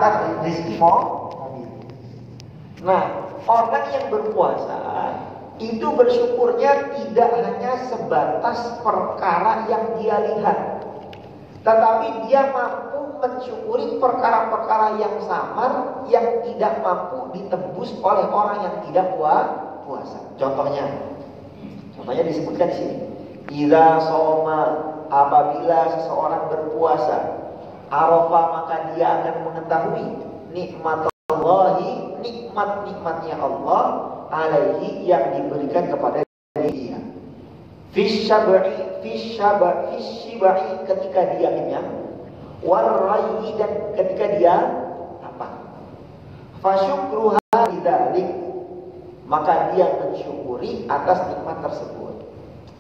kenikmatan rezeki mobil. Nah, orang yang berpuasa itu bersyukurnya tidak hanya sebatas perkara yang dia lihat, tetapi dia mampu mensyukuri perkara-perkara yang samar yang tidak mampu ditebus oleh orang yang tidak puasa. Contohnya disebutkan di sini. Idza shoma, apabila seseorang berpuasa, arafa, maka dia akan mengetahui nikmatullahi, nikmat-nikmatnya Allah alaihi yang diberikan kepada dia. Fisyabai ketika dia kenyang, warrayi dan ketika dia lapar. Fasyukruha bidzalik, maka dia mensyukuri atas nikmat tersebut.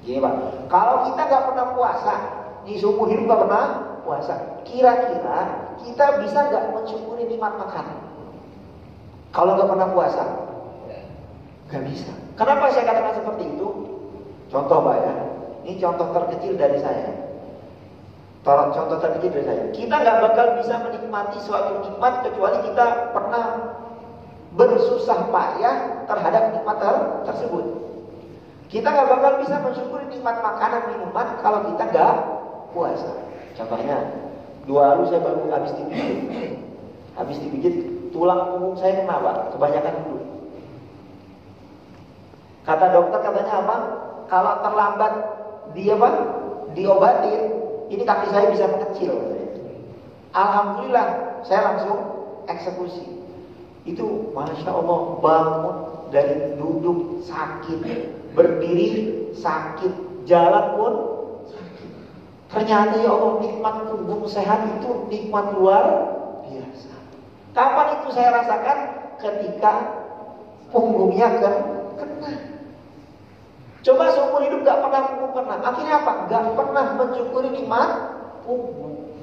Gini Pak, kalau kita nggak pernah puasa, di seumur hidup nggak pernah puasa, kira-kira kita bisa nggak mensyukuri nikmat makan? Kalau nggak pernah puasa, nggak bisa. Kenapa saya katakan seperti itu? Contoh Pak ya, ini contoh terkecil dari saya. Kita nggak bakal bisa menikmati suatu nikmat kecuali kita pernah bersusah payah terhadap nikmat tersebut. Kita nggak bakal bisa mensyukuri nikmat makanan minuman kalau kita nggak puasa. Contohnya, 2 hari saya baru habis dipijit, tulang punggung saya kenapa? Kebanyakan dulu. Kata dokter katanya apa? Kalau terlambat diobatin, ini kaki saya bisa mengecil. Alhamdulillah, saya langsung eksekusi. Itu Masya Allah, bangun dari duduk sakit, berdiri sakit, jalan pun sakit. Ternyata ya Allah, nikmat punggung sehat itu nikmat luar biasa. Kapan itu saya rasakan? Ketika punggungnya kena. Coba seumur hidup gak pernah punggung kena. Akhirnya apa? Gak pernah mensyukuri nikmat punggung.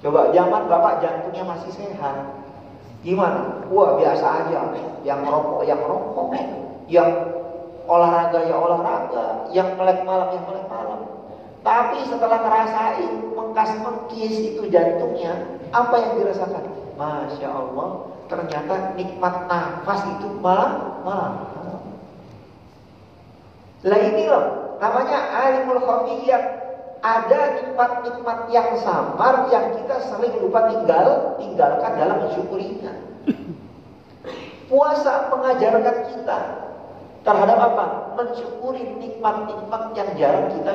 Coba zaman bapak jantungnya masih sehat, gimana? Wah biasa aja. Yang merokok, yang olahraga, yang melek malam. Tapi setelah ngerasain mengkas-mengkis itu jantungnya, apa yang dirasakan? Masya Allah, ternyata nikmat nafas itu mahal. Lah ini loh, namanya alimul khafiyat. Ada nikmat-nikmat yang samar yang kita sering lupa tinggalkan dalam mensyukurinya. Puasa mengajarkan kita terhadap apa? Mensyukuri nikmat-nikmat yang jarang kita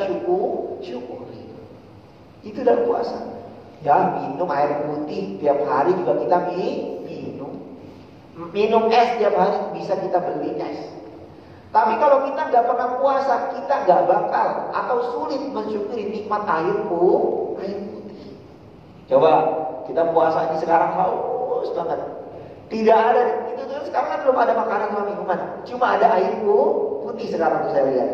syukuri. Itu dalam puasa. Ya, minum air putih tiap hari juga kita minum. Minum es tiap hari bisa kita beli es. Tapi kalau kita nggak pernah puasa, kita nggak bakal atau sulit mensyukuri nikmat air putih. Coba kita puasa ini sekarang haus banget. Tidak ada itu tuh sekarang kan belum ada makanan sama minuman, cuma ada air putih sekarang tuh saya lihat.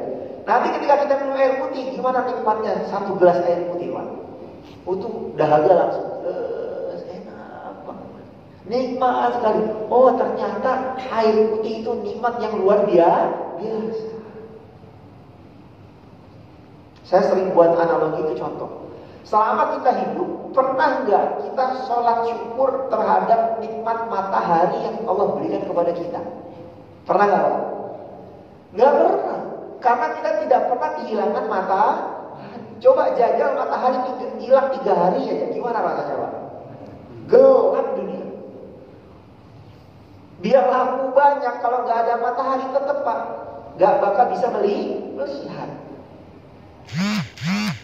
Nanti ketika kita minum air putih, gimana nikmatnya? 1 gelas air putih, Pak. Itu dahaga langsung enak banget. Nikmat sekali. Oh ternyata air putih itu nikmat yang luar biasa. Saya sering buat analogi itu contoh. Selama kita hidup, pernah nggak kita sholat syukur terhadap nikmat matahari yang Allah berikan kepada kita? Pernah nggak? Nggak pernah. Karena kita tidak pernah kehilangan matahari. Coba jajal matahari hilang 3 hari aja, gimana rasanya Pak? Gelap dunia. Biar lampu banyak, kalau nggak ada matahari tetap Pak, nggak bakal bisa melihat.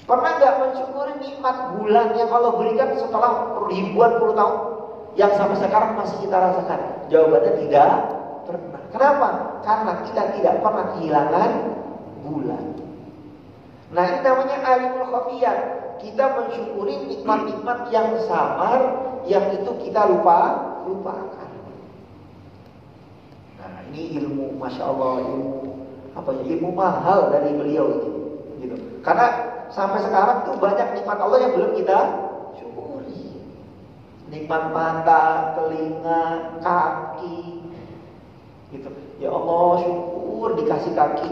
Pernah nggak mensyukuri nikmat bulan yang Allah berikan setelah ribuan puluh tahun, yang sampai sekarang masih kita rasakan? Jawabannya tidak pernah. Kenapa? Karena kita tidak pernah kehilangan bulan. Nah ini namanya alimul khafiyat. Kita mensyukuri nikmat-nikmat yang samar, yang itu kita lupakan. Nah ini ilmu, Masya Allah, ilmu mahal dari beliau ini, gitu. Karena sampai sekarang tuh banyak nikmat Allah yang belum kita syukuri. Nikmat mata, telinga, kaki, gitu. Ya Allah, syukur dikasih kaki,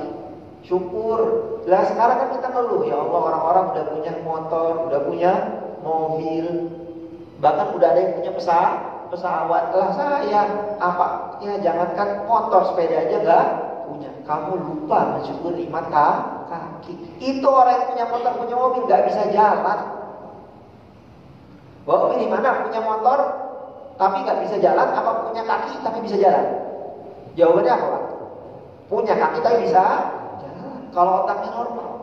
syukur. Lah sekarang kan kita ngeluh, ya Allah, orang-orang udah punya motor, udah punya mobil, Bahkan udah ada yang punya pesawat. Lah saya apa? Ya jangankan motor, sepeda aja nggak punya. Kamu lupa mensyukuri nikmat kaki. Itu orang yang punya motor, punya mobil nggak bisa jalan. Bahwa pilih mana? Punya motor tapi nggak bisa jalan, apa punya kaki tapi bisa jalan? Jawabannya apa, Pak? Punya kaki tapi bisa jalan. Kalau otaknya normal.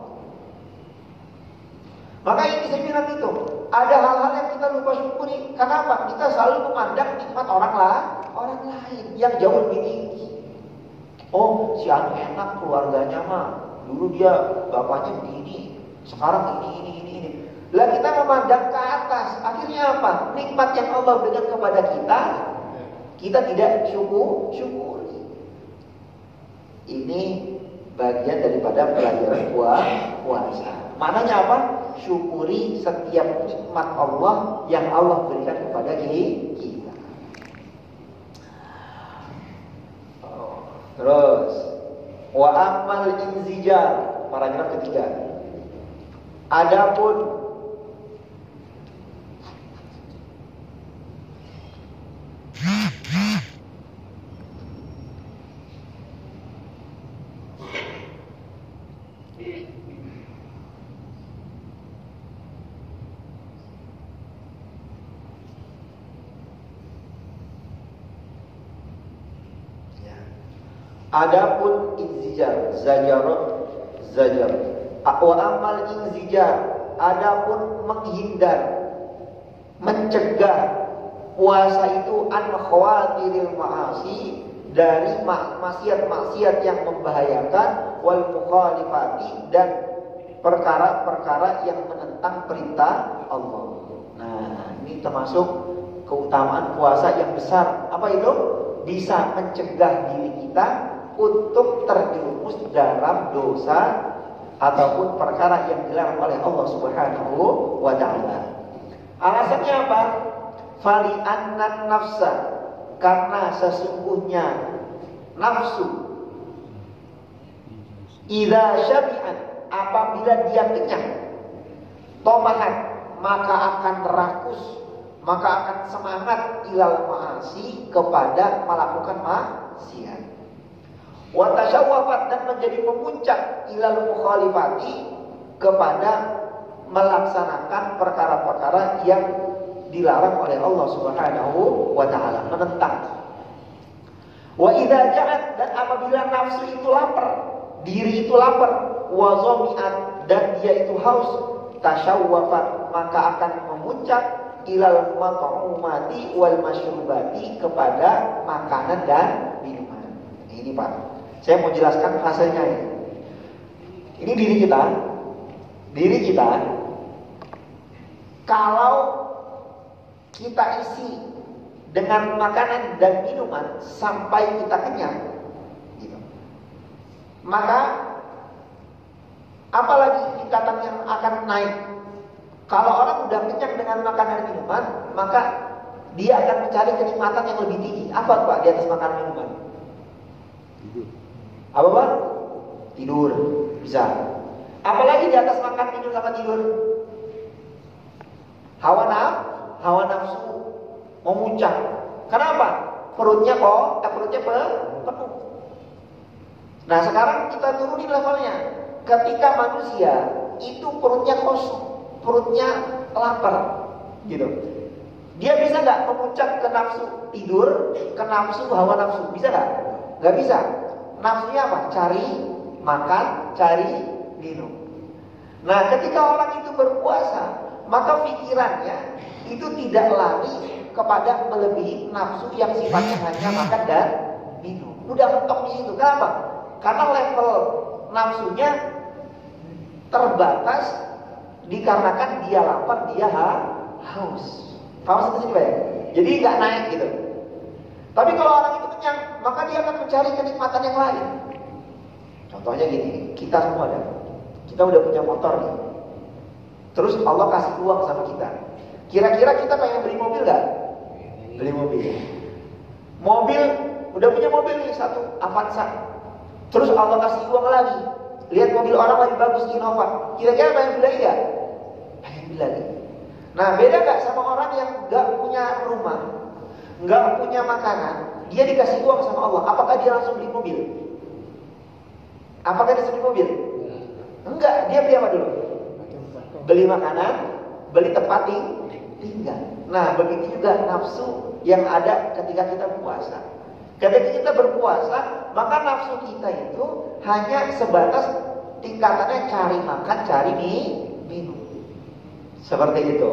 Maka ini saya bilang itu, ada hal-hal yang kita lupa syukuri. Kenapa? Kita selalu memandang nikmat orang lain yang jauh lebih tinggi. Oh, si anu enak keluarganya mah. Dulu dia bapaknya begini, sekarang ini. Lah kita memandang ke atas, akhirnya apa? Nikmat yang Allah berikan kepada kita tidak syukuri. Ini bagian daripada pelajaran puasa. Maknanya apa? Syukuri setiap nikmat Allah yang Allah berikan kepada kita. Terus wa amal inzijar, paragraf ketiga. Adapun adapun inzijar, zajar. Wa amal inzijar, adapun menghindar, mencegah puasa itu an khawatiril ma'asi, dari maksiat-maksiat yang membahayakan, wal mukhalifati, dan perkara-perkara yang menentang perintah Allah. Nah, ini termasuk keutamaan puasa yang besar. Apa itu? Bisa mencegah diri kita untuk terjerumus dalam dosa ataupun perkara yang dilarang oleh Allah Subhanahu wa taala. Alasannya apa? Fali annan nafsa, karena sesungguhnya nafsu idza syabi'at, apabila dia kenyang, tomahat, maka akan rakus, maka akan semangat ilal ma'asi, kepada melakukan maksiat. Wa tasyawwafat, dan menjadi memuncak ilal mukhalifati, kepada melaksanakan perkara-perkara yang dilarang oleh Allah Subhanahu wa taala, menentang. Wa idza ja'at, dan apabila nafsu itu lapar, diri itu lapar, wa zami'at, dan dia itu haus, tasyawwafat, maka akan memuncak ilal mat'umati wal masyrubati, kepada makanan dan minuman. Ini Pak, saya mau jelaskan fasenya ini. Ini diri kita kalau kita isi dengan makanan dan minuman sampai kita kenyang, gitu, maka apalagi tingkatan yang akan naik. Kalau orang udah kenyang dengan makanan dan minuman, maka dia akan mencari kenikmatan yang lebih tinggi. Apa Pak di atas makanan dan minuman? Tidur. Apa Pak? Tidur, bisa. Apalagi di atas makan, minum, sama tidur? Hawa nafsu memuncak. Kenapa? Perutnya penuh. Nah sekarang kita turunin levelnya. Ketika manusia itu perutnya kosong, perutnya lapar, gitu, dia bisa nggak memuncak ke nafsu tidur, ke nafsu hawa nafsu? Bisa nggak? Nggak bisa. Nafsunya apa? Cari makan, cari minum. Nah ketika orang itu berpuasa, maka pikirannya itu tidak lari kepada melebihi nafsu yang sifatnya hanya makan dan minum. Udah mentok di situ. Kenapa? Karena level nafsunya terbatas, dikarenakan dia lapar, dia haus. Paham sampai sini Pak ya? Jadi nggak naik gitu. Tapi kalau orang itu kenyang, maka dia akan mencari kenikmatan yang lain. Contohnya gini, kita semua ada. Kita udah punya motor nih. Terus Allah kasih uang sama kita. Kira-kira kita pengen beli mobil gak? Beli mobil. Mobil, udah punya mobil nih satu, Avanza. Terus Allah kasih uang lagi. Lihat mobil orang lebih bagus, Innova. Kira-kira pengen beli gak? Pengen beli lagi. Nah beda gak sama orang yang gak rumah, nggak punya makanan, dia dikasih uang sama Allah, apakah dia langsung beli mobil? Apakah dia beli mobil? Enggak, dia beli apa dulu? Beli makanan, beli tempat tinggal. Nah, begitu juga nafsu yang ada ketika kita puasa. Ketika kita berpuasa, maka nafsu kita itu hanya sebatas tingkatannya cari makan, cari minum. Seperti itu.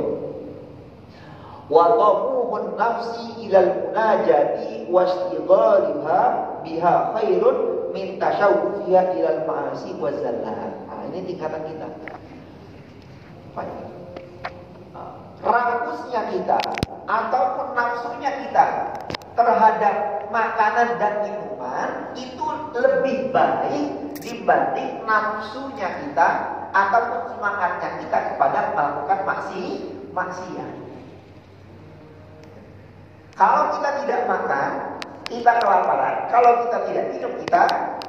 Wa tamuhun nafsi ilal munajati wastighaliha biha khairun min tashawufiha ilal ma'asi wa zallat. Nah, ini tingkatan kita. Rangkusnya kita ataupun nafsunya kita terhadap makanan dan minuman itu lebih baik dibanding nafsunya kita ataupun semangatnya kita kepada melakukan maksiat. Kalau kita tidak makan, kita kelaparan. Kalau kita tidak minum, kita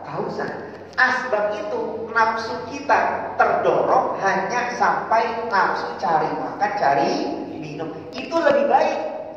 kehausan. Asbab itu nafsu kita terdorong hanya sampai nafsu cari makan, cari minum. Itu lebih baik